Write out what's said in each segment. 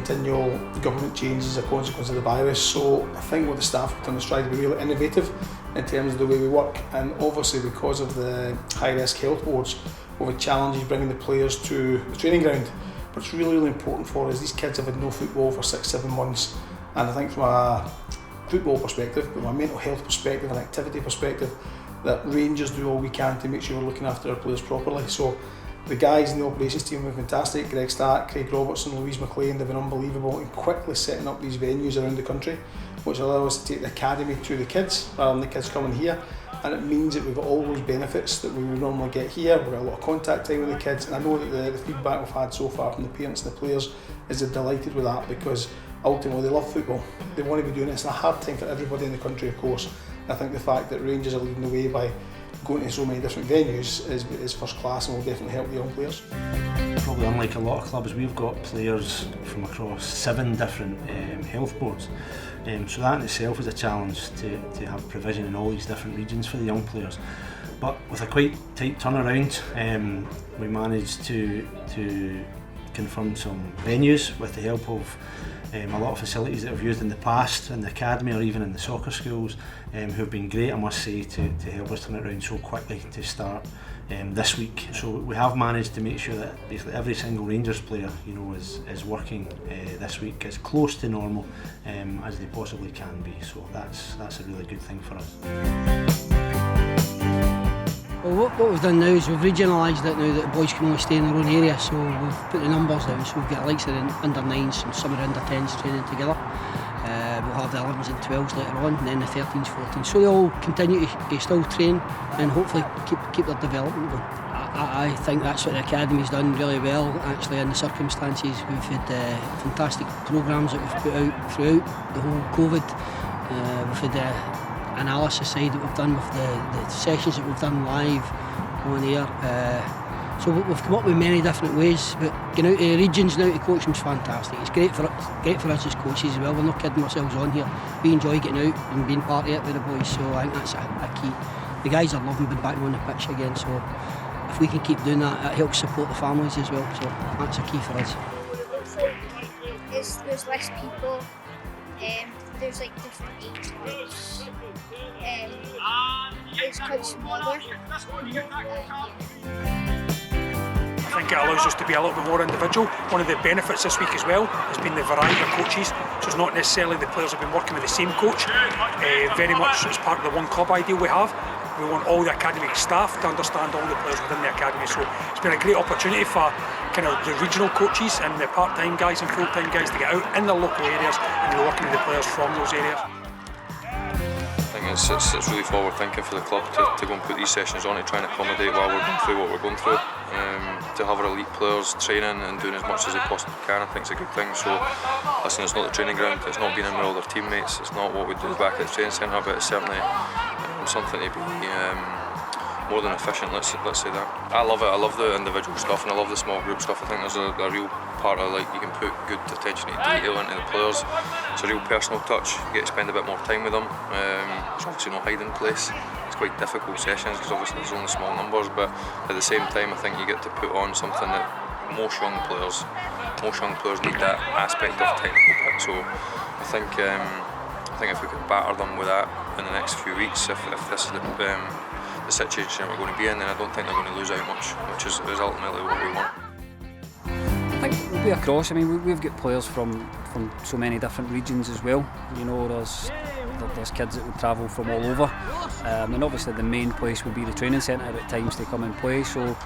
continual government changes as a consequence of the virus. So I think what the staff have done is try to be really innovative in terms of the way we work, and obviously because of the high risk health boards, we've had challenges bringing the players to the training ground. But it's really, really important for us. These kids have had no football for 6-7 months, and I think from a football perspective, from a mental health perspective, an activity perspective, that Rangers do all we can to make sure we're looking after our players properly. So the guys in the operations team have been fantastic. Greg Stark, Craig Robertson, Louise McLean, they've been unbelievable in quickly setting up these venues around the country, which allow us to take the academy to the kids rather than the kids coming here. And it means that we've got all those benefits that we would normally get here. We've got a lot of contact time with the kids, and I know that the feedback we've had so far from the parents and the players is they're delighted with that, because ultimately they love football. They want to be doing it. It's a hard time for everybody in the country, of course. I think the fact that Rangers are leading the way by going to so many different venues is first class, and will definitely help the young players. Probably unlike a lot of clubs, we've got players from across 7 different health boards. So that in itself is a challenge to have provision in all these different regions for the young players. But with a quite tight turnaround, we managed to confirm some venues with the help of a lot of facilities that we've used in the past in the academy or even in the soccer schools, who have been great, I must say, to help us turn it around so quickly to start this week. So we have managed to make sure that basically every single Rangers player, you know, is working this week as close to normal as they possibly can be. So that's a really good thing for us. Well, what we've done now is we've regionalised it now that the boys can only stay in their own area, so we've put the numbers down, so we've got the likes of the under-9s and some of the under-10s training together. We'll have the 11s and 12s later on, and then the 13s, 14s, so they all continue to still train and hopefully keep their development going. I think that's what the academy's done really well, actually, in the circumstances. We've had fantastic programmes that we've put out throughout the whole COVID. We've had the analysis side that we've done with the sessions that we've done live on air. So we've come up with many different ways, but getting out to regions now to coach them is fantastic. It's great for us as coaches as well. We're not kidding ourselves on here. We enjoy getting out and being part of it with the boys, so I think that's a key. The guys are loving being back on the pitch again, so if we can keep doing that, it helps support the families as well, so that's a key for us. There's less people, there's like different age groups, it's quite smaller. I think it allows us to be a little bit more individual. One of the benefits this week as well has been the variety of coaches, so it's not necessarily the players have been working with the same coach. Very much as part of the one club ideal we have. We want all the academic staff to understand all the players within the academy, so it's been a great opportunity for kind of the regional coaches and the part-time guys and full-time guys to get out in their local areas and working with the players from those areas. I think it's really forward thinking for the club to go and put these sessions on to try and accommodate while we're going through what we're going through. To have our elite players training and doing as much as they possibly can, I think it's a good thing. So listen, it's not the training ground, it's not being in with all their teammates, it's not what we do back at the training centre, but it's certainly something to be more than efficient, let's say that. I love it, I love the individual stuff and I love the small group stuff. I think there's a real part of, like, you can put good attention to detail into the players. It's a real personal touch, you get to spend a bit more time with them. There's obviously no hiding place. It's quite difficult sessions because obviously there's only small numbers, but at the same time I think you get to put on something that most young players need, that aspect of technical bit. So I think if we can batter them with that in the next few weeks, if this is the situation we're going to be in, then I don't think they're going to lose out much, which is ultimately what we want. I think we'll be across. I mean, we've got players from so many different regions as well. You know, there's kids that would travel from all over, and obviously the main place would be the training centre at times to come and play. So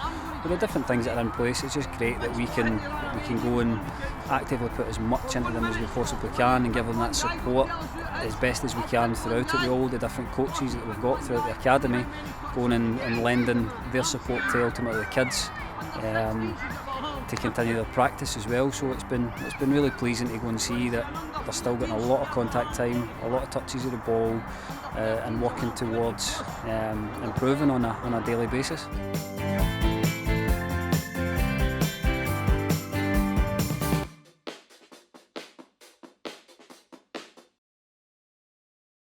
with the different things that are in place, it's just great that we can go and actively put as much into them as we possibly can and give them that support as best as we can throughout it, with all the different coaches that we've got throughout the academy, going and lending their support to ultimately the kids to continue their practice as well. So it's been really pleasing to go and see that they're still getting a lot of contact time, a lot of touches of the ball, and working towards improving on a daily basis.